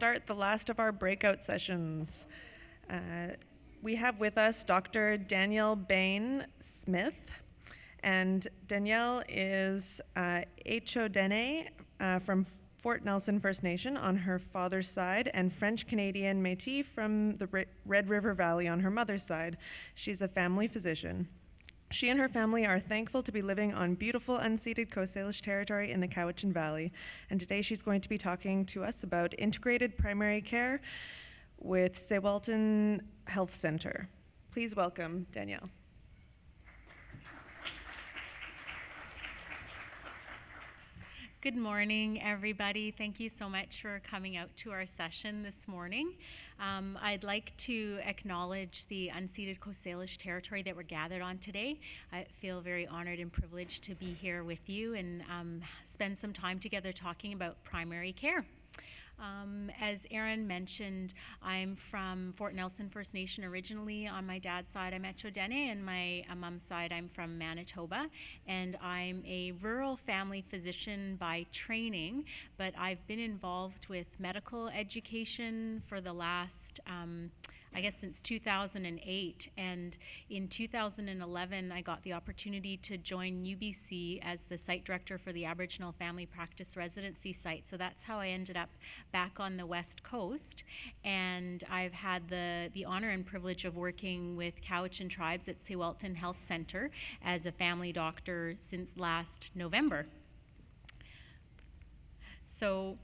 start the last of our breakout sessions. We have with us Dr. Danièle Behn Smith, and Danièle is Haudenosaunee from Fort Nelson First Nation on her father's side and French-Canadian Métis from the Red River Valley on her mother's side. She's a family physician. She and her family are thankful to be living on beautiful unceded Coast Salish territory in the Cowichan Valley. And today she's going to be talking to us about integrated primary care with Ts'ewulhtun Health Centre. Please welcome Danièle. Good morning, everybody. Thank you so much for coming out to our session this morning. I'd like to acknowledge the unceded Coast Salish territory that we're gathered on today. I feel very honored and privileged to be here with you and spend some time together talking about primary care. As Aaron mentioned, I'm from Fort Nelson First Nation originally. On my dad's side, I'm Haudenosaunee, and my mom's side, I'm from Manitoba. And I'm a rural family physician by training, but I've been involved with medical education for the last, since 2008. And in 2011, I got the opportunity to join UBC as the site director for the Aboriginal Family Practice Residency site. So that's how I ended up back on the West Coast. And I've had the honor and privilege of working with Cowichan tribes at Ts'ewulhtun Health Centre as a family doctor since last November. So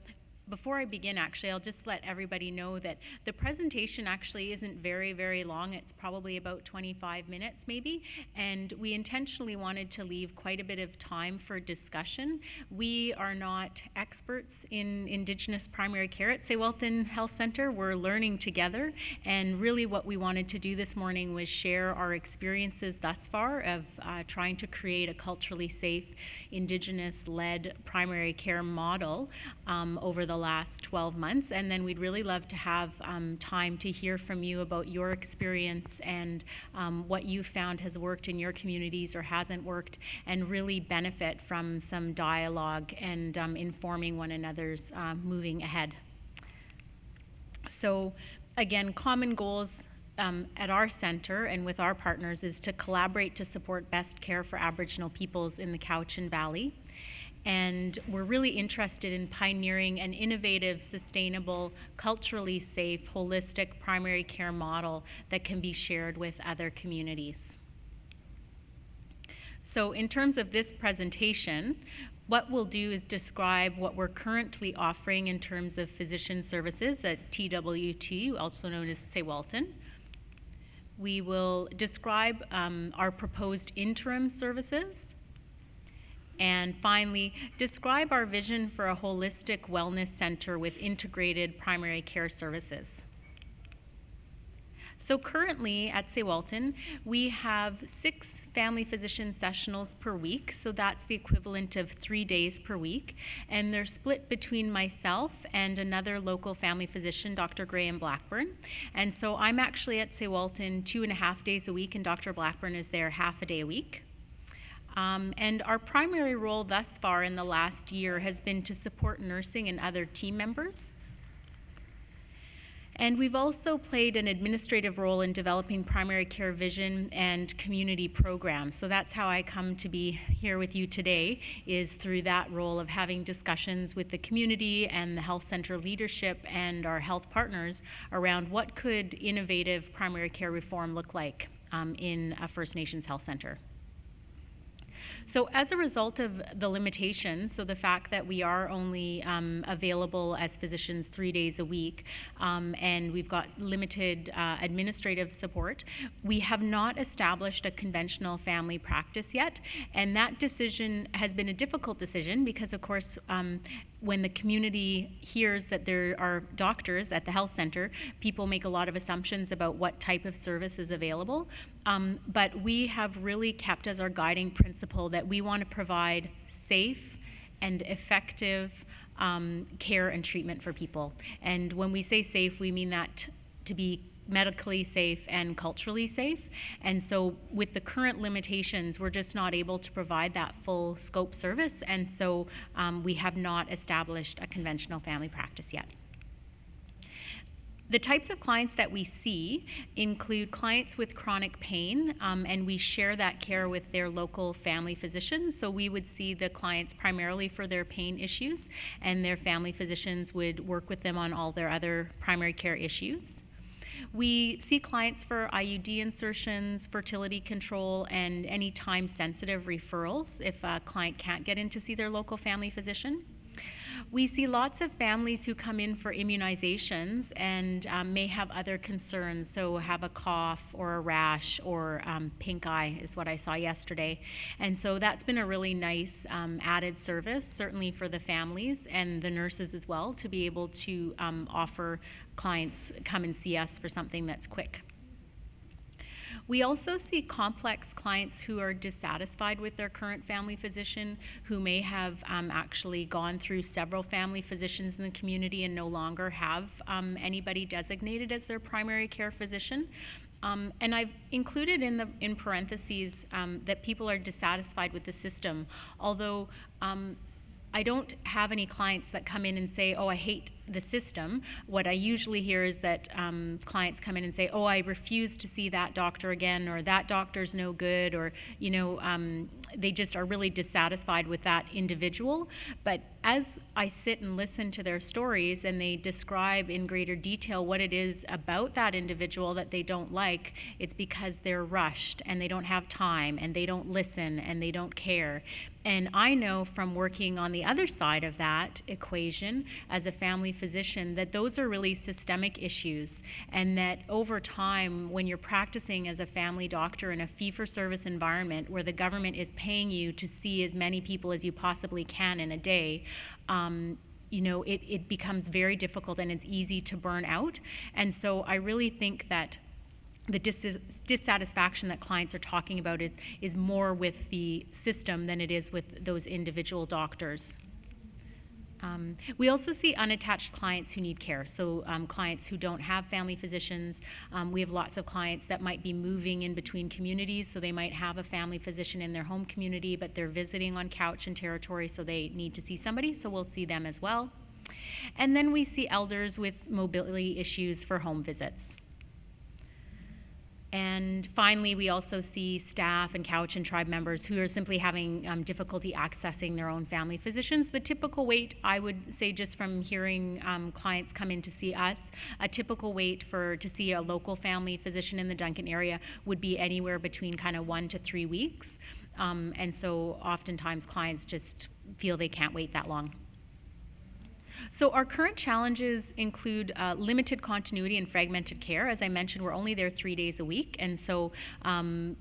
before I begin, actually, I'll just let everybody know that the presentation actually isn't very, very long. It's probably about 25 minutes maybe, and we intentionally wanted to leave quite a bit of time for discussion. We are not experts in Indigenous primary care at Ts'ewulhtun Health Centre. We're learning together, and really what we wanted to do this morning was share our experiences thus far of trying to create a culturally safe, Indigenous-led primary care model over the last 12 months, and then we'd really love to have time to hear from you about your experience and what you found has worked in your communities or hasn't worked, and really benefit from some dialogue and informing one another's moving ahead. So again, common goals at our center and with our partners is to collaborate to support best care for Aboriginal peoples in the Cowichan Valley. And we're really interested in pioneering an innovative, sustainable, culturally safe, holistic primary care model that can be shared with other communities. So in terms of this presentation, what we'll do is describe what we're currently offering in terms of physician services at TWT, also known as Ts'ewulhtun. We will describe our proposed interim services. And finally, describe our vision for a holistic wellness center with integrated primary care services. So currently at Ts'ewulhtun, we have 6 family physician sessionals per week, so that's the equivalent of 3 days per week, and they're split between myself and another local family physician, Dr. Graham Blackburn. And so I'm actually at Ts'ewulhtun 2.5 days a week, and Dr. Blackburn is there half a day a week. And our primary role thus far in the last year has been to support nursing and other team members. And we've also played an administrative role in developing primary care vision and community programs. So that's how I come to be here with you today, is through that role of having discussions with the community and the health center leadership and our health partners around what could innovative primary care reform look like in a First Nations health center. So as a result of the limitations, so the fact that we are only available as physicians 3 days a week, and we've got limited administrative support, we have not established a conventional family practice yet, and that decision has been a difficult decision because, of course, when the community hears that there are doctors at the health center, people make a lot of assumptions about what type of service is available. But we have really kept as our guiding principle that we want to provide safe and effective care and treatment for people. And when we say safe, we mean that to be medically safe and culturally safe. And so with the current limitations, we're just not able to provide that full scope service. And so we have not established a conventional family practice yet. The types of clients that we see include clients with chronic pain, and we share that care with their local family physician. So we would see the clients primarily for their pain issues, and their family physicians would work with them on all their other primary care issues. We see clients for IUD insertions, fertility control, and any time-sensitive referrals if a client can't get in to see their local family physician. We see lots of families who come in for immunizations and may have other concerns, so have a cough or a rash or pink eye is what I saw yesterday. And so that's been a really nice added service, certainly for the families and the nurses as well, to be able to offer clients come and see us for something that's quick. We also see complex clients who are dissatisfied with their current family physician, who may have actually gone through several family physicians in the community and no longer have anybody designated as their primary care physician. And I've included in parentheses that people are dissatisfied with the system, although I don't have any clients that come in and say, oh, I hate the system. What I usually hear is that clients come in and say, oh, I refuse to see that doctor again, or that doctor's no good, or, you know, they just are really dissatisfied with that individual. But as I sit and listen to their stories and they describe in greater detail what it is about that individual that they don't like, it's because they're rushed and they don't have time and they don't listen and they don't care. And I know from working on the other side of that equation as a family physician that those are really systemic issues, and that over time, when you're practicing as a family doctor in a fee-for-service environment where the government is paying you to see as many people as you possibly can in a day, you know, it becomes very difficult and it's easy to burn out. And so I really think that the dissatisfaction that clients are talking about is more with the system than it is with those individual doctors. We also see unattached clients who need care, so clients who don't have family physicians. We have lots of clients that might be moving in between communities, so they might have a family physician in their home community, but they're visiting on Cowichan territory, so they need to see somebody, so we'll see them as well. And then we see elders with mobility issues for home visits. And finally, we also see staff and Cowichan tribe members who are simply having difficulty accessing their own family physicians. The typical wait, I would say, just from hearing clients come in to see us, a typical wait to see a local family physician in the Duncan area would be anywhere between kind of 1 to 3 weeks. And so oftentimes clients just feel they can't wait that long. So our current challenges include limited continuity and fragmented care. As I mentioned, we're only there 3 days a week, and so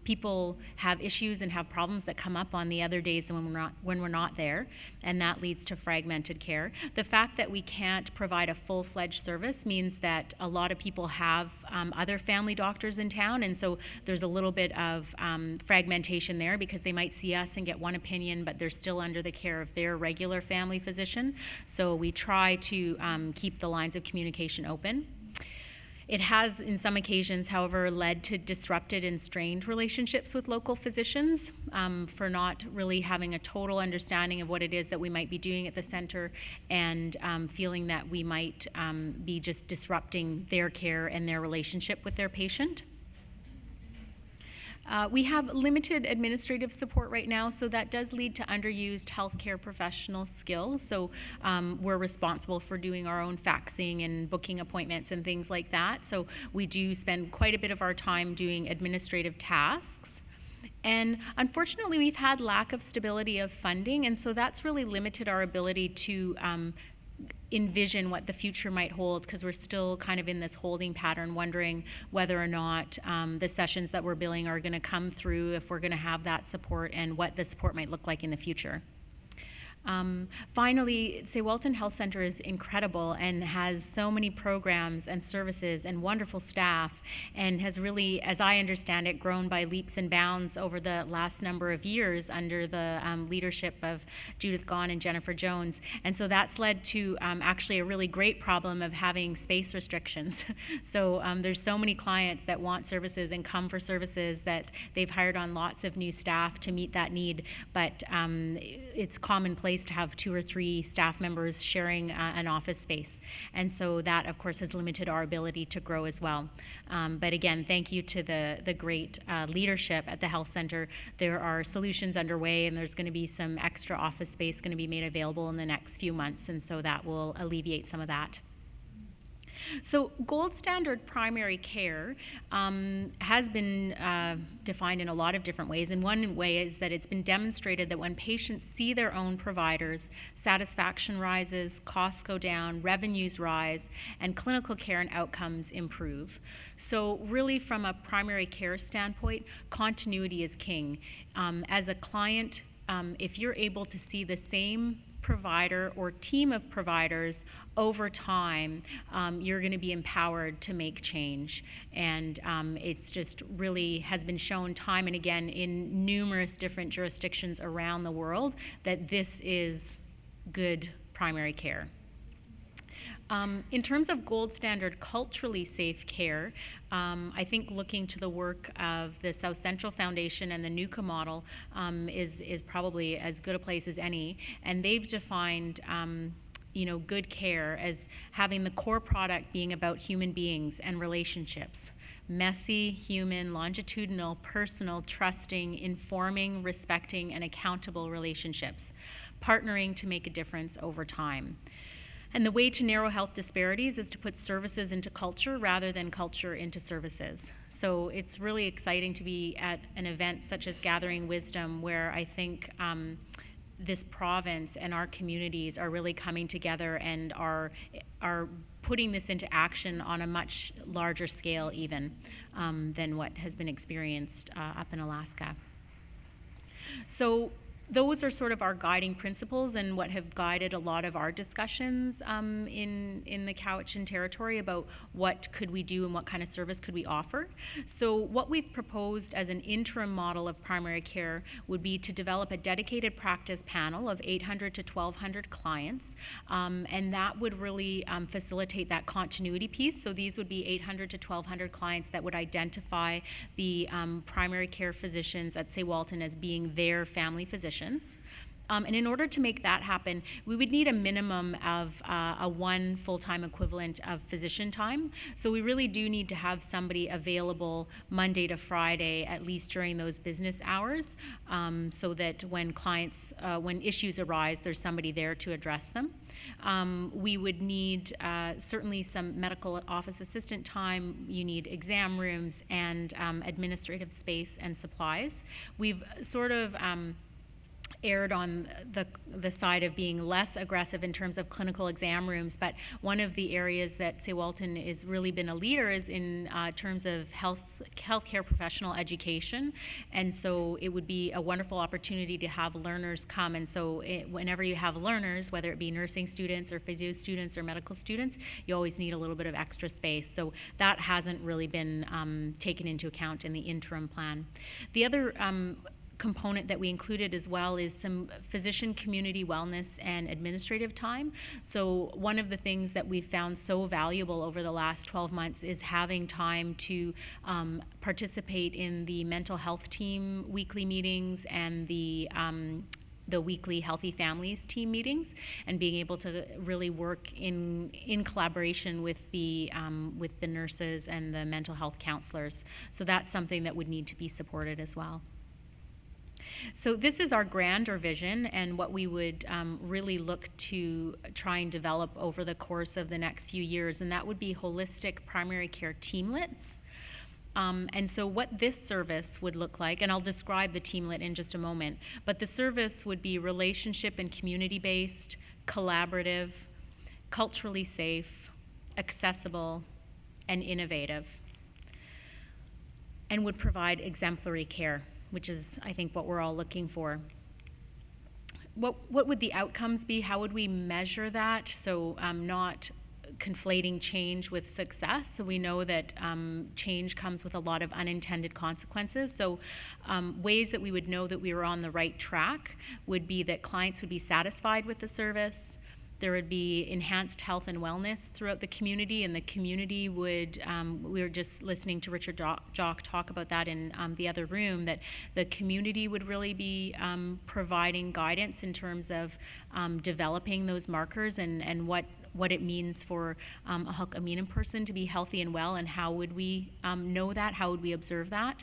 people have issues and have problems that come up on the other days when we're not there, and that leads to fragmented care. The fact that we can't provide a full-fledged service means that a lot of people have other family doctors in town, and so there's a little bit of fragmentation there because they might see us and get one opinion, but they're still under the care of their regular family physician. So we try to keep the lines of communication open. It has, in some occasions, however, led to disrupted and strained relationships with local physicians for not really having a total understanding of what it is that we might be doing at the center, and feeling that we might be just disrupting their care and their relationship with their patient. We have limited administrative support right now, so that does lead to underused healthcare professional skills. So we're responsible for doing our own faxing and booking appointments and things like that. So we do spend quite a bit of our time doing administrative tasks. And unfortunately, we've had lack of stability of funding, and so that's really limited our ability to envision what the future might hold, because we're still kind of in this holding pattern, wondering whether or not the sessions that we're billing are going to come through, if we're going to have that support, and what the support might look like in the future. Finally, Ts'ewulhtun Health Centre is incredible and has so many programs and services and wonderful staff, and has really, as I understand it, grown by leaps and bounds over the last number of years under the leadership of Judith Gohn and Jennifer Jones. And so that's led to actually a really great problem of having space restrictions. So there's so many clients that want services and come for services that they've hired on lots of new staff to meet that need, but it's commonplace place to have 2 or 3 staff members sharing an office space. And so that, of course, has limited our ability to grow as well. But again, thank you to the great leadership at the health center. There are solutions underway, and there's going to be some extra office space going to be made available in the next few months, and so that will alleviate some of that. So gold standard primary care has been defined in a lot of different ways. And one way is that it's been demonstrated that when patients see their own providers, satisfaction rises, costs go down, revenues rise, and clinical care and outcomes improve. So really from a primary care standpoint, continuity is king. As a client, if you're able to see the same provider or team of providers over time, you're going to be empowered to make change. And it's just really has been shown time and again in numerous different jurisdictions around the world that this is good primary care. In terms of gold standard culturally safe care, I think looking to the work of the South Central Foundation and the NUCA model is probably as good a place as any. And they've defined good care as having the core product being about human beings and relationships. Messy, human, longitudinal, personal, trusting, informing, respecting, and accountable relationships, partnering to make a difference over time. And the way to narrow health disparities is to put services into culture rather than culture into services. So it's really exciting to be at an event such as Gathering Wisdom, where I think this province and our communities are really coming together and are putting this into action on a much larger scale even than what has been experienced up in Alaska. So those are sort of our guiding principles and what have guided a lot of our discussions in the Cowichan territory about what could we do and what kind of service could we offer. So what we've proposed as an interim model of primary care would be to develop a dedicated practice panel of 800 to 1,200 clients, and that would really facilitate that continuity piece. So these would be 800 to 1,200 clients that would identify the primary care physicians at Ts'ewulhtun as being their family physicians. And in order to make that happen, we would need a minimum of a 1 full-time equivalent of physician time. So we really do need to have somebody available Monday to Friday, at least during those business hours, so that when when issues arise, there's somebody there to address them. We would need certainly some medical office assistant time. You need exam rooms and administrative space and supplies. We've sort of erred on the side of being less aggressive in terms of clinical exam rooms, but one of the areas that Ts'ewulhtun has really been a leader is in terms of healthcare professional education, and so it would be a wonderful opportunity to have learners come. And so whenever you have learners, whether it be nursing students or physio students or medical students, you always need a little bit of extra space. So that hasn't really been taken into account in the interim plan. The other component that we included as well is some physician community wellness and administrative time. So one of the things that we've found so valuable over the last 12 months is having time to participate in the mental health team weekly meetings and the weekly Healthy Families team meetings, and being able to really work in collaboration with the nurses and the mental health counselors. So that's something that would need to be supported as well. So this is our grander vision and what we would really look to try and develop over the course of the next few years, and that would be holistic primary care teamlets. And so what this service would look like, and I'll describe the teamlet in just a moment, but the service would be relationship and community-based, collaborative, culturally safe, accessible, and innovative, and would provide exemplary care, which is, I think, what we're all looking for. What would the outcomes be? How would we measure that? So not conflating change with success. So we know that change comes with a lot of unintended consequences. So ways that we would know that we were on the right track would be that clients would be satisfied with the service, There would be enhanced health and wellness throughout the community, and the community would, we were just listening to Richard Jock talk about that in the other room, that the community would really be providing guidance in terms of developing those markers and what it means for a Hulkaminen person to be healthy and well, and how would we know that, how would we observe that.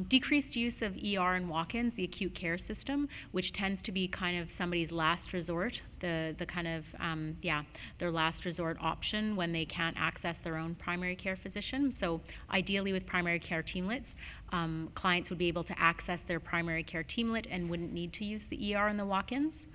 Decreased use of ER and walk-ins, the acute care system, which tends to be kind of somebody's last resort, the kind of, their last resort option when they can't access their own primary care physician. So ideally with primary care teamlets, clients would be able to access their primary care teamlet and wouldn't need to use the ER and the walk-ins.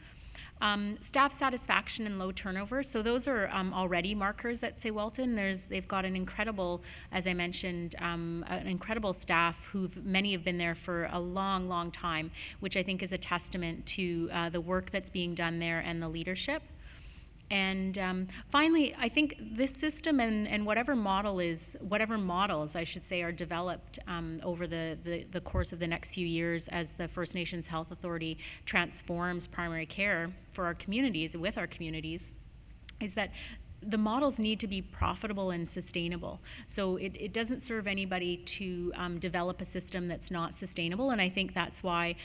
Staff satisfaction and low turnover. So those are already markers at Ts'ewulhtun. They've got an incredible, as I mentioned, an incredible staff many have been there for a long, long time, which I think is a testament to the work that's being done there and the leadership. And finally, I think this system and whatever models, I should say, are developed over the course of the next few years as the First Nations Health Authority transforms primary care for our communities, with our communities, is that the models need to be profitable and sustainable. So it doesn't serve anybody to develop a system that's not sustainable, and I think that's why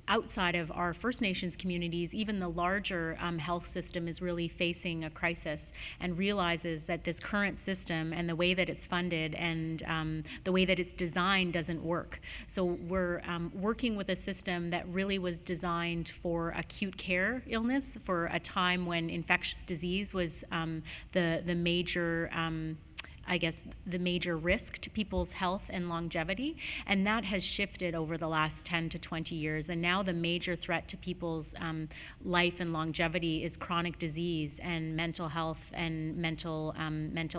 outside of our First Nations communities, even the larger health system is really facing a crisis and realizes that this current system and the way that it's funded and the way that it's designed doesn't work. So we're working with a system that really was designed for acute care illness, for a time when infectious disease was the major the major risk to people's health and longevity, and that has shifted over the last 10 to 20 years, and now the major threat to people's life and longevity is chronic disease and mental health and mental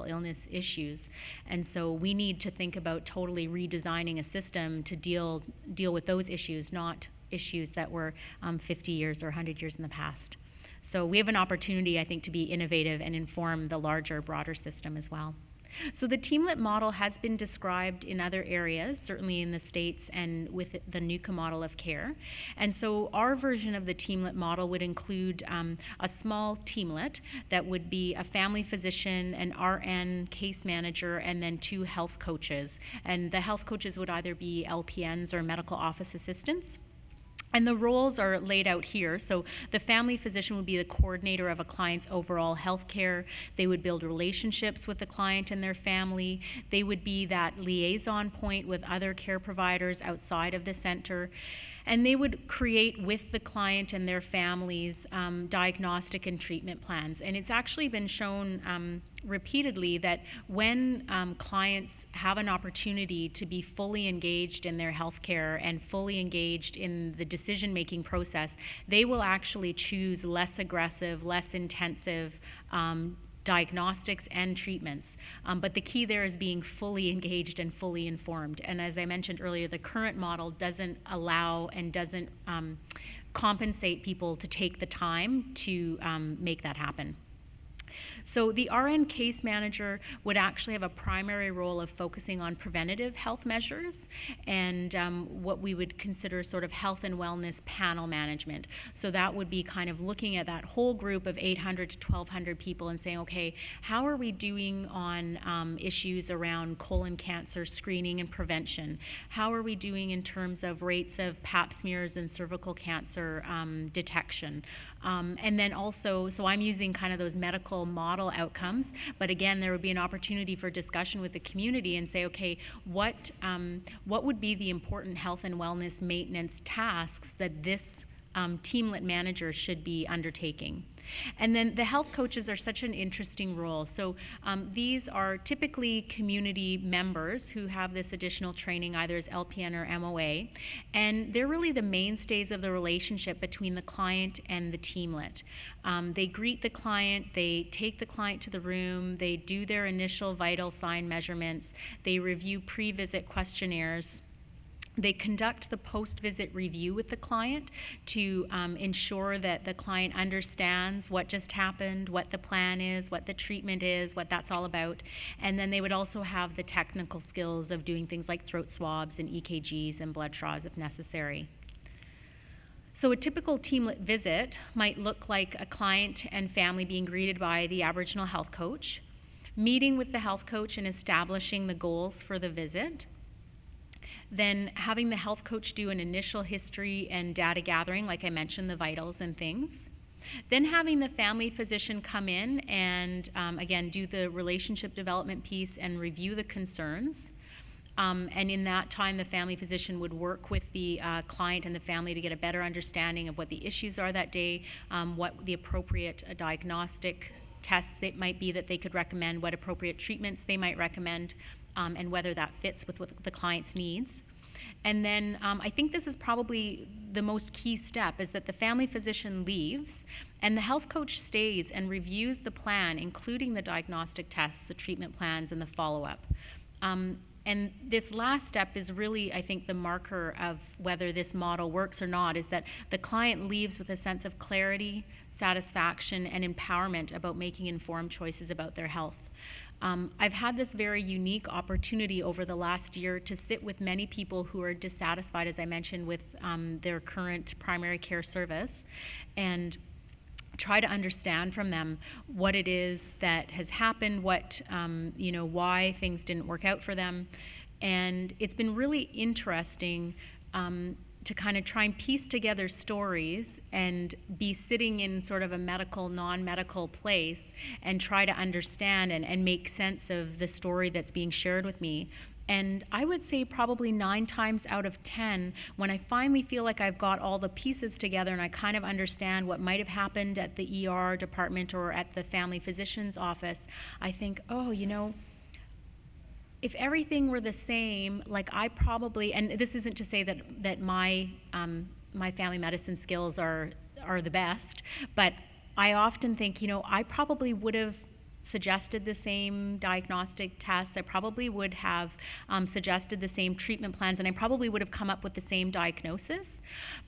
illness issues. And so we need to think about totally redesigning a system to deal with those issues, not issues that were 50 years or 100 years in the past. So we have an opportunity, I think, to be innovative and inform the larger, broader system as well. So the Teamlet model has been described in other areas, certainly in the States and with the NUCA model of care. And so our version of the Teamlet model would include a small teamlet that would be a family physician, an RN case manager, and then 2 health coaches. And the health coaches would either be LPNs or medical office assistants. And the roles are laid out here. So the family physician would be the coordinator of a client's overall health care. They would build relationships with the client and their family. They would be that liaison point with other care providers outside of the center. And they would create with the client and their families diagnostic and treatment plans. And it's actually been shown repeatedly that when clients have an opportunity to be fully engaged in their healthcare and fully engaged in the decision-making process, they will actually choose less aggressive, less intensive diagnostics and treatments. But the key there is being fully engaged and fully informed. And as I mentioned earlier, the current model doesn't allow and doesn't compensate people to take the time to make that happen. So the RN case manager would actually have a primary role of focusing on preventative health measures and what we would consider sort of health and wellness panel management. So that would be kind of looking at that whole group of 800 to 1,200 people and saying, okay, how are we doing on issues around colon cancer screening and prevention? How are we doing in terms of rates of pap smears and cervical cancer detection? And then also, so I'm using kind of those medical model outcomes, but again, there would be an opportunity for discussion with the community and say, okay, what would be the important health and wellness maintenance tasks that this Teamlet manager should be undertaking? And then the health coaches are such an interesting role. So these are typically community members who have this additional training either as LPN or MOA, and they're really the mainstays of the relationship between the client and the Teamlet. They greet the client, they take the client to the room, they do their initial vital sign measurements, they review pre-visit questionnaires. They conduct the post-visit review with the client to ensure that the client understands what just happened, what the plan is, what the treatment is, what that's all about. And then they would also have the technical skills of doing things like throat swabs and EKGs and blood draws if necessary. So a typical Teamlet visit might look like a client and family being greeted by the Aboriginal health coach, meeting with the health coach and establishing the goals for the visit, then having the health coach do an initial history and data gathering, like I mentioned, the vitals and things. Then having the family physician come in and, again, do the relationship development piece and review the concerns. And in that time, the family physician would work with the client and the family to get a better understanding of what the issues are that day, what the appropriate diagnostic tests that might be that they could recommend, what appropriate treatments they might recommend, and whether that fits with what the client's needs. And then I think this is probably the most key step, is that the family physician leaves and the health coach stays and reviews the plan, including the diagnostic tests, the treatment plans, and the follow-up. And this last step is really, I think, the marker of whether this model works or not, is that the client leaves with a sense of clarity, satisfaction, and empowerment about making informed choices about their health. I've had this very unique opportunity over the last year to sit with many people who are dissatisfied, as I mentioned, with their current primary care service, and try to understand from them what it is that has happened, why things didn't work out for them. And it's been really interesting to kind of try and piece together stories and be sitting in sort of a medical, non-medical place and try to understand and make sense of the story that's being shared with me. And I would say probably 9 times out of 10, when I finally feel like I've got all the pieces together and I kind of understand what might have happened at the ER department or at the family physician's office, I think, if everything were the same, like I probably, and this isn't to say that my family medicine skills are the best, but I often think, I probably would have suggested the same diagnostic tests. I probably would have suggested the same treatment plans, and I probably would have come up with the same diagnosis.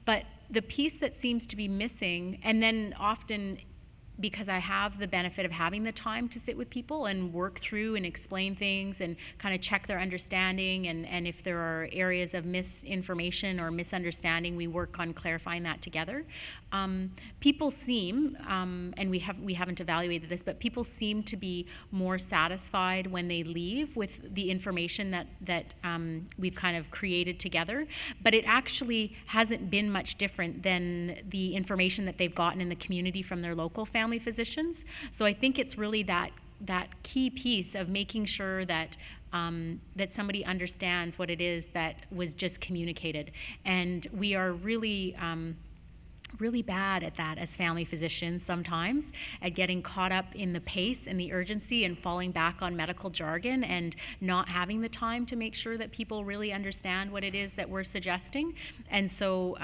But the piece that seems to be missing, and then often because I have the benefit of having the time to sit with people and work through and explain things and kind of check their understanding, and if there are areas of misinformation or misunderstanding, we work on clarifying that together. People seem, and we haven't evaluated this, but people seem to be more satisfied when they leave with the information that we've kind of created together. But it actually hasn't been much different than the information that they've gotten in the community from their local family physicians. So I think it's really that key piece of making sure that that somebody understands what it is that was just communicated. And we are really really bad at that as family physicians sometimes, at getting caught up in the pace and the urgency and falling back on medical jargon and not having the time to make sure that people really understand what it is that we're suggesting. And so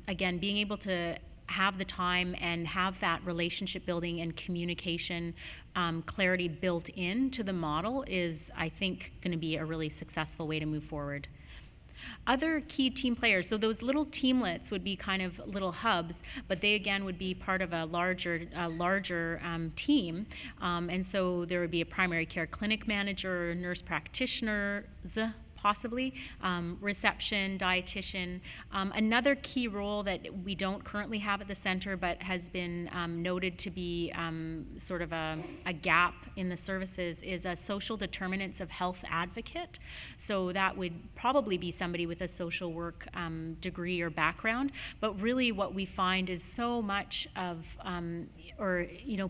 again, being able to have the time and have that relationship building and communication clarity built into the model is, I think, going to be a really successful way to move forward. Other key team players, so those little teamlets would be kind of little hubs, but they again would be part of a larger team. And so there would be a primary care clinic manager, nurse practitioners, possibly, reception, dietitian. Another key role that we don't currently have at the center but has been noted to be sort of a gap in the services is a social determinants of health advocate. So that would probably be somebody with a social work degree or background, but really what we find is so much of,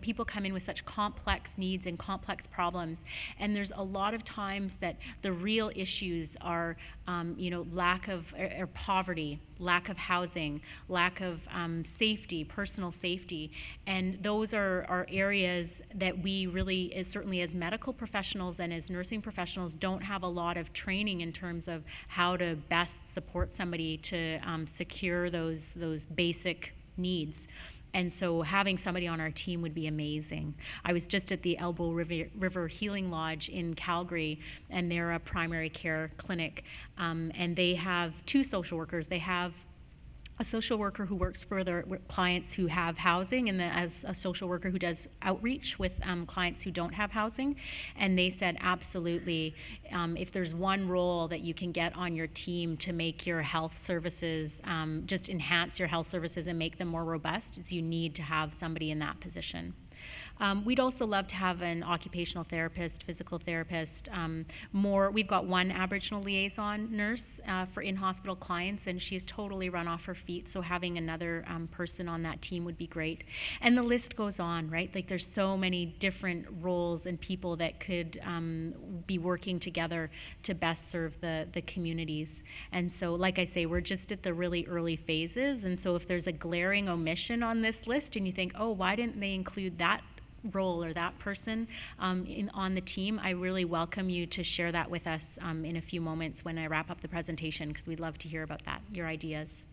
people come in with such complex needs and complex problems, and there's a lot of times that the real issues are, lack of or poverty, lack of housing, lack of safety, personal safety, and those are areas that we really, certainly as medical professionals and as nursing professionals, don't have a lot of training in terms of how to best support somebody to secure those basic needs. And so having somebody on our team would be amazing. I was just at the Elbow River Healing Lodge in Calgary, and they're a primary care clinic, and they have 2 social workers. They have a social worker who works for their clients who have housing, and as a social worker who does outreach with clients who don't have housing. And they said absolutely, if there's one role that you can get on your team to make your health services, just enhance your health services and make them more robust, is you need to have somebody in that position. We'd also love to have an occupational therapist, physical therapist, we've got one Aboriginal liaison nurse for in-hospital clients, and she's totally run off her feet, so having another person on that team would be great. And the list goes on, right? Like, there's so many different roles and people that could be working together to best serve the communities. And so, like I say, we're just at the really early phases, and so if there's a glaring omission on this list and you think, oh, why didn't they include that role or that person on the team, I really welcome you to share that with us in a few moments when I wrap up the presentation, because we'd love to hear about that, your ideas.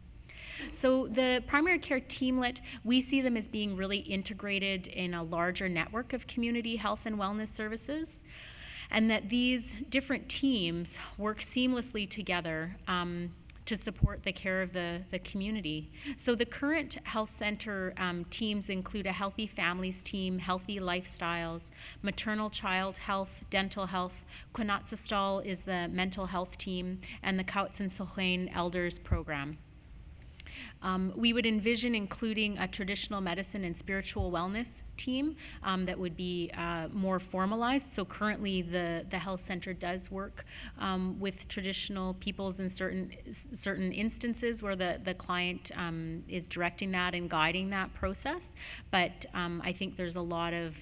So the primary care teamlet, we see them as being really integrated in a larger network of community health and wellness services, and that these different teams work seamlessly together to support the care of the community. So the current health center teams include a healthy families team, healthy lifestyles, maternal child health, dental health. Quinatsistal is the mental health team, and the Cowichan elders program. We would envision including a traditional medicine and spiritual wellness team that would be more formalized. So currently the health center does work with traditional peoples in certain instances where the client is directing that and guiding that process. But I think there's a lot of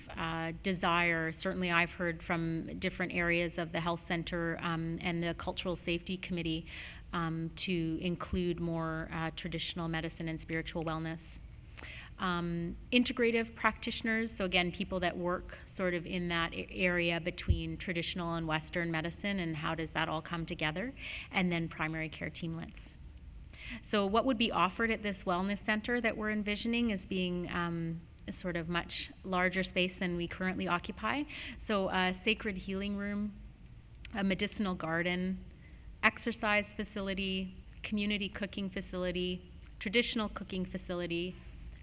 desire, certainly I've heard from different areas of the health center and the Cultural Safety Committee, to include more traditional medicine and spiritual wellness. Integrative practitioners, so again, people that work sort of in that area between traditional and Western medicine, and how does that all come together, and then primary care teamlets. So what would be offered at this wellness center that we're envisioning as being a sort of much larger space than we currently occupy? So a sacred healing room, a medicinal garden, exercise facility, community cooking facility, traditional cooking facility,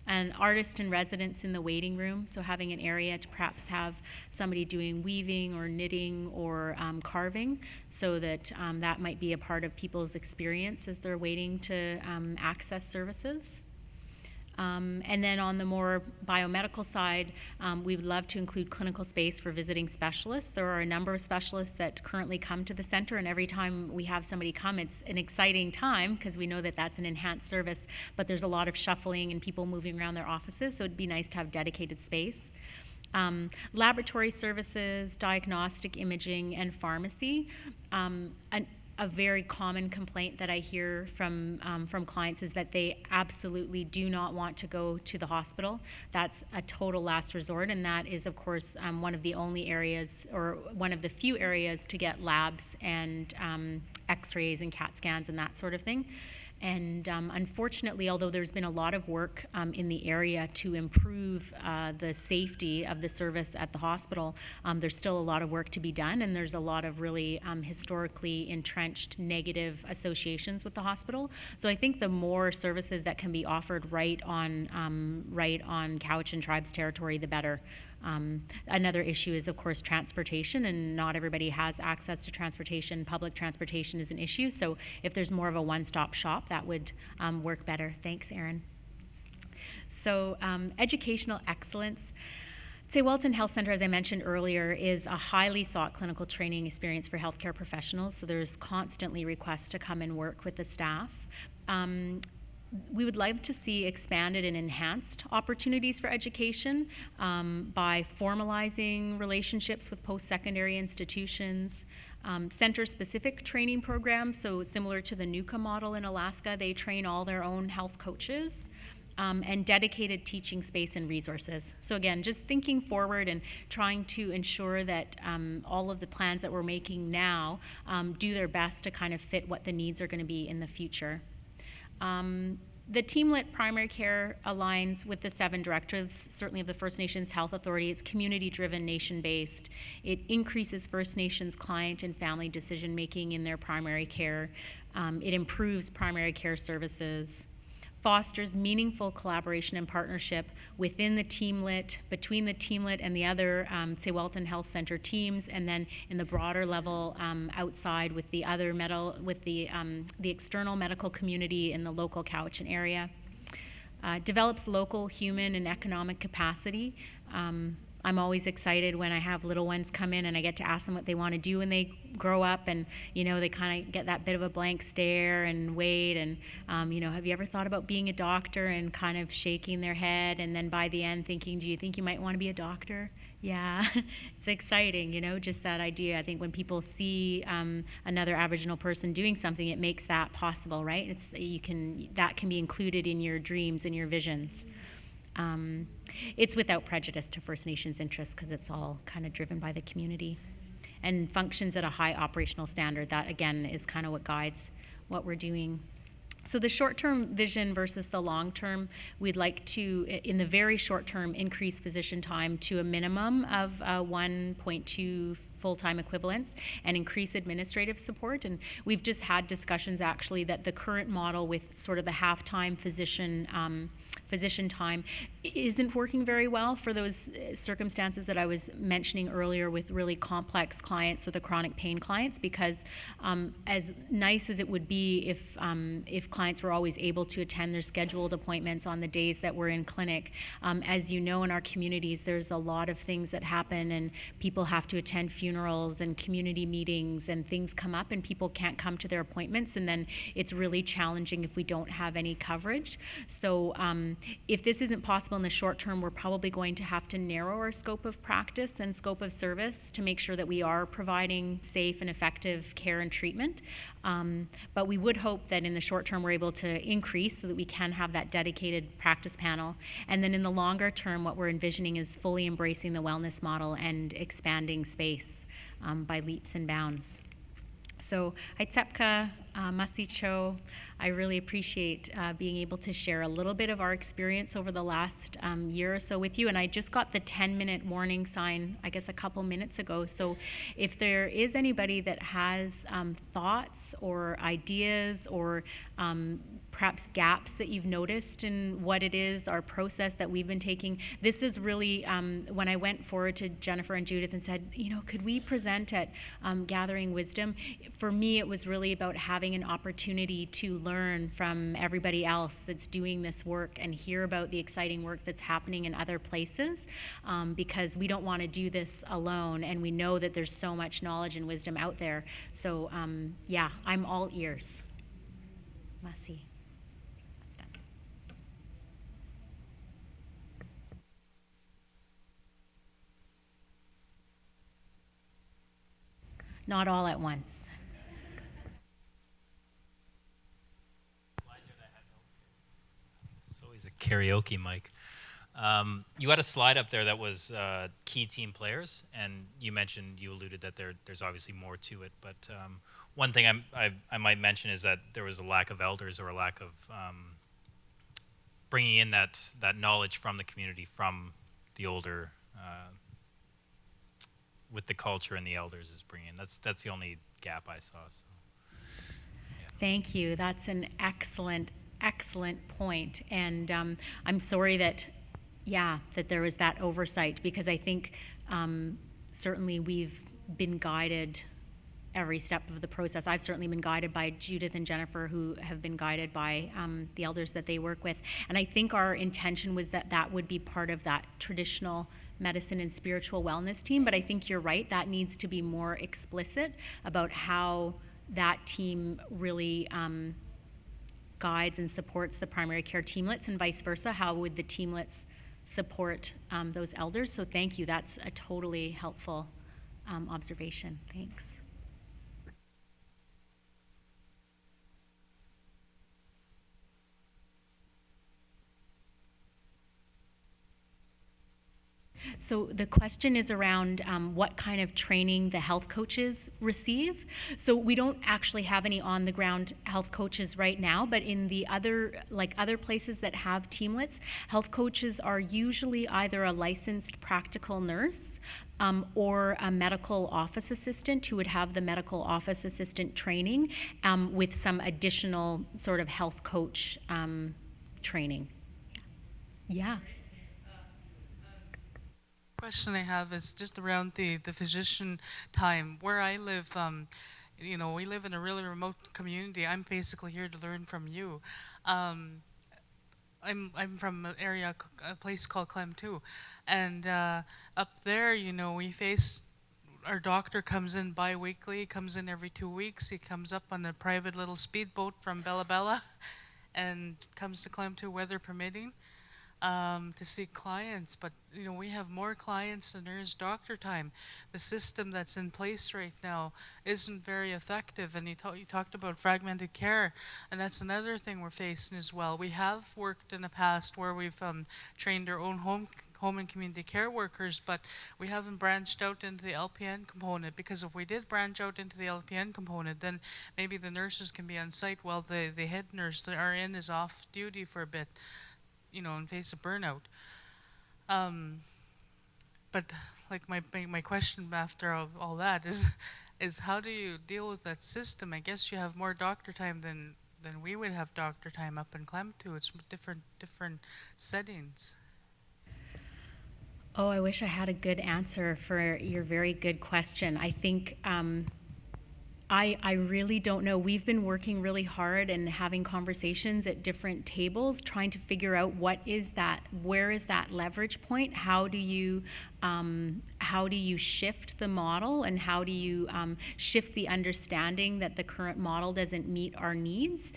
an artist in residence in the waiting room, so having an area to perhaps have somebody doing weaving or knitting or carving, so that that might be a part of people's experience as they're waiting to access services. And then on the more biomedical side, we would love to include clinical space for visiting specialists. There are a number of specialists that currently come to the center, and every time we have somebody come, it's an exciting time because we know that that's an enhanced service, but there's a lot of shuffling and people moving around their offices, so it'd be nice to have dedicated space. Laboratory services, diagnostic imaging, and pharmacy. A very common complaint that I hear from clients is that they absolutely do not want to go to the hospital. That's a total last resort, and that is, of course, one of the only areas, or one of the few areas, to get labs and x-rays and CAT scans and that sort of thing. And unfortunately, although there's been a lot of work in the area to improve the safety of the service at the hospital, there's still a lot of work to be done, and there's a lot of really historically entrenched negative associations with the hospital. So I think the more services that can be offered right on Cowichan Tribe's territory, the better. Another issue is, of course, transportation, and not everybody has access to transportation. Public transportation is an issue, so if there's more of a one-stop shop, that would work better. Thanks, Erin. So educational excellence. Ts'ewulhtun Health Centre, as I mentioned earlier, is a highly sought clinical training experience for healthcare professionals, so there's constantly requests to come and work with the staff. We would like to see expanded and enhanced opportunities for education by formalizing relationships with post-secondary institutions, center-specific training programs, so similar to the NUCA model in Alaska, they train all their own health coaches, and dedicated teaching space and resources. So again, just thinking forward and trying to ensure that all of the plans that we're making now do their best to kind of fit what the needs are going to be in the future. The Teamlet primary care aligns with the 7 directives, certainly of the First Nations Health Authority. It's community-driven, nation-based. It increases First Nations client and family decision-making in their primary care. It improves primary care services. fosters meaningful collaboration and partnership within the Teamlet, between the Teamlet and the other Ts'ewulhtun Health Centre teams, and then in the broader level outside with the other the external medical community in the local Cowichan area. Develops local human and economic capacity. I'm always excited when I have little ones come in and I get to ask them what they want to do when they grow up, and they kind of get that bit of a blank stare and wait, and have you ever thought about being a doctor, and kind of shaking their head, and then by the end thinking, do you think you might want to be a doctor? Yeah, it's exciting, just that idea. I think when people see another Aboriginal person doing something, it makes that possible, right? That can be included in your dreams and your visions. It's without prejudice to First Nations interests, because it's all kind of driven by the community, and functions at a high operational standard. That, again, is kind of what guides what we're doing. So the short-term vision versus the long-term, we'd like to, in the very short term, increase physician time to a minimum of 1.2 full-time equivalents and increase administrative support. And we've just had discussions actually that the current model with sort of the half-time physician time isn't working very well for those circumstances that I was mentioning earlier with really complex clients or the chronic pain clients, because as nice as it would be if clients were always able to attend their scheduled appointments on the days that we're in clinic, as you know, in our communities there's a lot of things that happen, and people have to attend funerals and community meetings, and things come up and people can't come to their appointments, and then it's really challenging if we don't have any coverage. So if this isn't possible in the short term, we're probably going to have to narrow our scope of practice and scope of service to make sure that we are providing safe and effective care and treatment. But we would hope that in the short term we're able to increase so that we can have that dedicated practice panel. And then in the longer term, what we're envisioning is fully embracing the wellness model and expanding space by leaps and bounds. So, Aitsepka, Masicho, I really appreciate being able to share a little bit of our experience over the last year or so with you. And I just got the 10-minute warning sign, I guess, a couple minutes ago. So if there is anybody that has thoughts or ideas or perhaps gaps that you've noticed in what it is, our process that we've been taking. This is really, when I went forward to Jennifer and Judith and said, could we present at Gathering Wisdom? For me, it was really about having an opportunity to learn from everybody else that's doing this work and hear about the exciting work that's happening in other places, because we don't want to do this alone, and we know that there's so much knowledge and wisdom out there. So yeah, I'm all ears. Masi. Not all at once. It's always a karaoke mic. You had a slide up there that was key team players, and you alluded that there's obviously more to it, but one thing I might mention is that there was a lack of elders, or a lack of bringing in that knowledge from the community, from the older, with the culture and the elders is bringing in. That's the only gap I saw. So, yeah. Thank you. That's an excellent point. And I'm sorry that there was that oversight, because I think certainly we've been guided every step of the process. I've certainly been guided by Judith and Jennifer, who have been guided by the elders that they work with. And I think our intention was that would be part of that traditional medicine and spiritual wellness team. But I think you're right, that needs to be more explicit about how that team really guides and supports the primary care teamlets, and vice versa. How would the teamlets support those elders? So thank you. That's a totally helpful observation. Thanks. So the question is around what kind of training the health coaches receive. So we don't actually have any on-the-ground health coaches right now, but in the other places that have teamlets, health coaches are usually either a licensed practical nurse or a medical office assistant who would have the medical office assistant training with some additional sort of health coach training. Yeah. Question I have is just around the physician time. Where I live, you know, we live in a really remote community. I'm basically here to learn from you. I'm from an area, a place called Clem-Too, and up there, you know, we face our doctor comes in bi-weekly, comes in every 2 weeks. He comes up on a private little speedboat from Bella Bella, and comes to Clem-Too, weather permitting, to see clients. But you know, we have more clients than there is doctor time. The system that's in place right now isn't very effective. And you talked about fragmented care, and that's another thing we're facing as well. We have worked in the past where we've trained our own home and community care workers, but we haven't branched out into the LPN component, because if we did branch out into the LPN component, then maybe the nurses can be on site while the head nurse, the RN, is off duty for a bit, you know, in face of burnout. But like my question after all that is how do you deal with that system? I guess you have more doctor time than we would have doctor time up in Clem-Too. It's different settings. Oh, I wish I had a good answer for your very good question. I think I really don't know. We've been working really hard and having conversations at different tables, trying to figure out where is that leverage point? How do you shift the model, and how do you shift the understanding that the current model doesn't meet our needs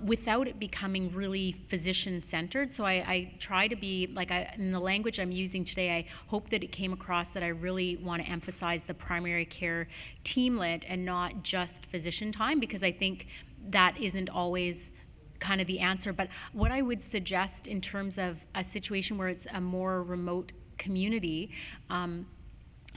without it becoming really physician-centered? So I try to be, like, in the language I'm using today, I hope that it came across that I really want to emphasize the primary care teamlet and not just physician time, because I think that isn't always kind of the answer. But what I would suggest in terms of a situation where it's a more remote community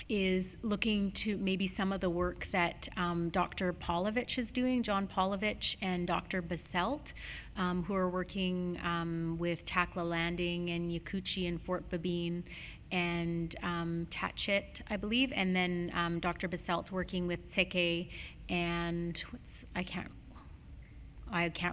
is looking to maybe some of the work that Dr. Polovich is doing, John Polovich and Dr. Baselt, who are working with Takla Landing and Yakuchi and Fort Babine and Tatchit, I believe, and then Dr. Baselt working with Tseke and I can't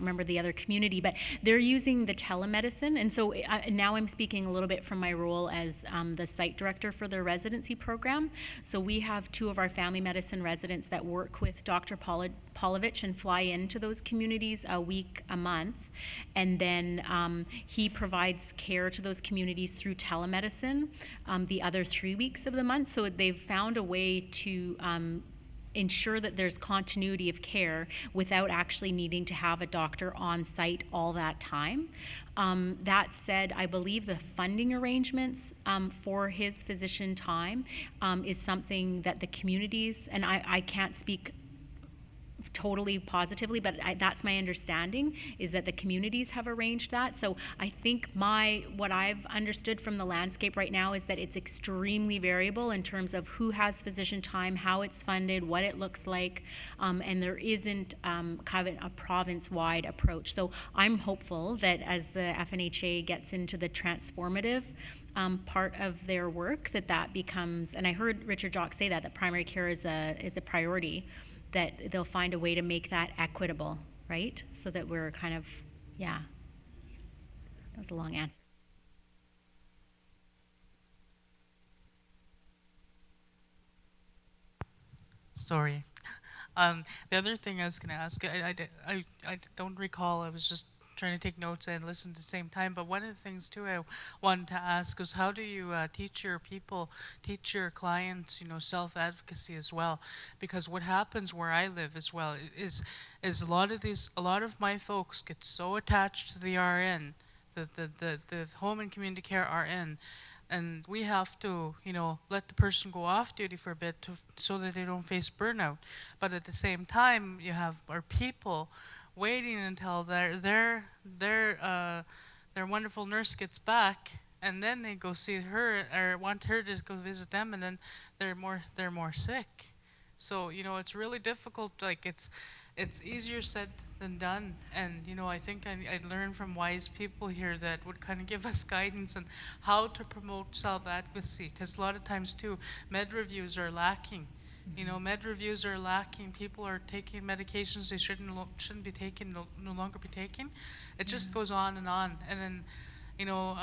remember the other community, but they're using the telemedicine. And so now I'm speaking a little bit from my role as the site director for the residency program. So we have 2 of our family medicine residents that work with Dr. Polovich and fly into those communities a week, a month. And then he provides care to those communities through telemedicine the other 3 weeks of the month. So they've found a way to ensure that there's continuity of care without actually needing to have a doctor on site all that time. That said, I believe the funding arrangements for his physician time is something that the communities, and I can't speak totally positively, but that's my understanding, is that the communities have arranged that. So I think what I've understood from the landscape right now is that it's extremely variable in terms of who has physician time, how it's funded, what it looks like, and there isn't kind of a province-wide approach. So I'm hopeful that as the FNHA gets into the transformative part of their work, that becomes, and I heard Richard Jock say that primary care is a priority, that they'll find a way to make that equitable, right? So that we're kind of, yeah. That was a long answer. Sorry. The other thing I was going to ask, I don't recall, I was just trying to take notes and listen at the same time, but one of the things too I wanted to ask is how do you teach your clients, you know, self-advocacy as well? Because what happens where I live as well is a lot of my folks get so attached to the RN, the home and community care RN, and we have to, you know, let the person go off duty for a bit so that they don't face burnout. But at the same time, you have our people waiting until their wonderful nurse gets back, and then they go see her or want her to go visit them, and then they're more sick. So you know, it's really difficult. Like it's easier said than done. And you know, I think I learned from wise people here that would kind of give us guidance on how to promote self-advocacy, because a lot of times too, med reviews are lacking. You know, med reviews are lacking. People are taking medications they shouldn't be taking, no longer be taking. It just goes on. And then, you know,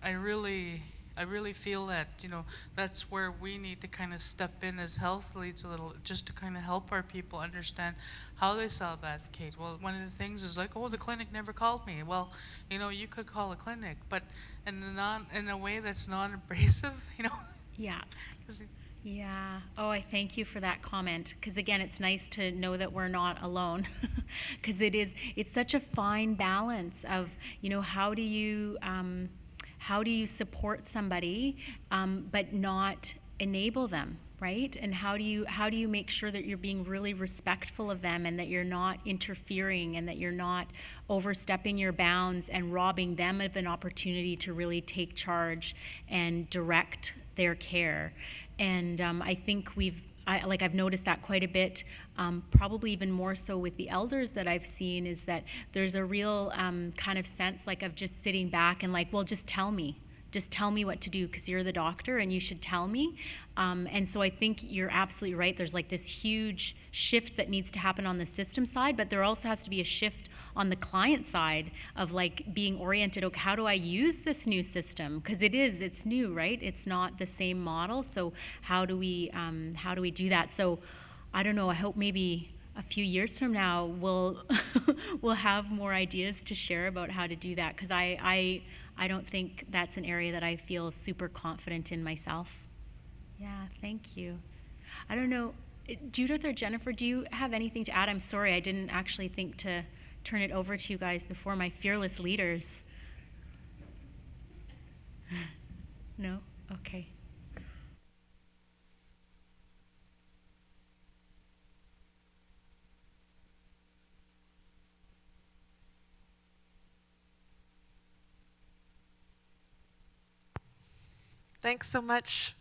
I really feel that, you know, that's where we need to kind of step in as health leads a little, just to kind of help our people understand how they self-advocate. Well, one of the things is like, oh, the clinic never called me. Well, you know, you could call a clinic, but in a way that's non-abrasive, you know. Yeah. Yeah. Oh, I thank you for that comment. Because again, it's nice to know that we're not alone. Because it's such a fine balance of, you know, how do you support somebody, but not enable them, right? And how do you make sure that you're being really respectful of them, and that you're not interfering, and that you're not overstepping your bounds and robbing them of an opportunity to really take charge and direct their care. And I think I've noticed that quite a bit, probably even more so with the elders that I've seen, is that there's a real kind of sense like of just sitting back and like, well, just tell me what to do, because you're the doctor and you should tell me. And so I think you're absolutely right. There's like this huge shift that needs to happen on the system side, but there also has to be a shift on the client side of like being oriented, okay, how do I use this new system? Because it's new, right? It's not the same model. So how do we do that? So I don't know, I hope maybe a few years from now we'll have more ideas to share about how to do that, because I don't think that's an area that I feel super confident in myself. Yeah, thank you. I don't know, Judith or Jennifer, do you have anything to add? I'm sorry, I didn't actually think to turn it over to you guys before my fearless leaders. No? Okay. Thanks so much.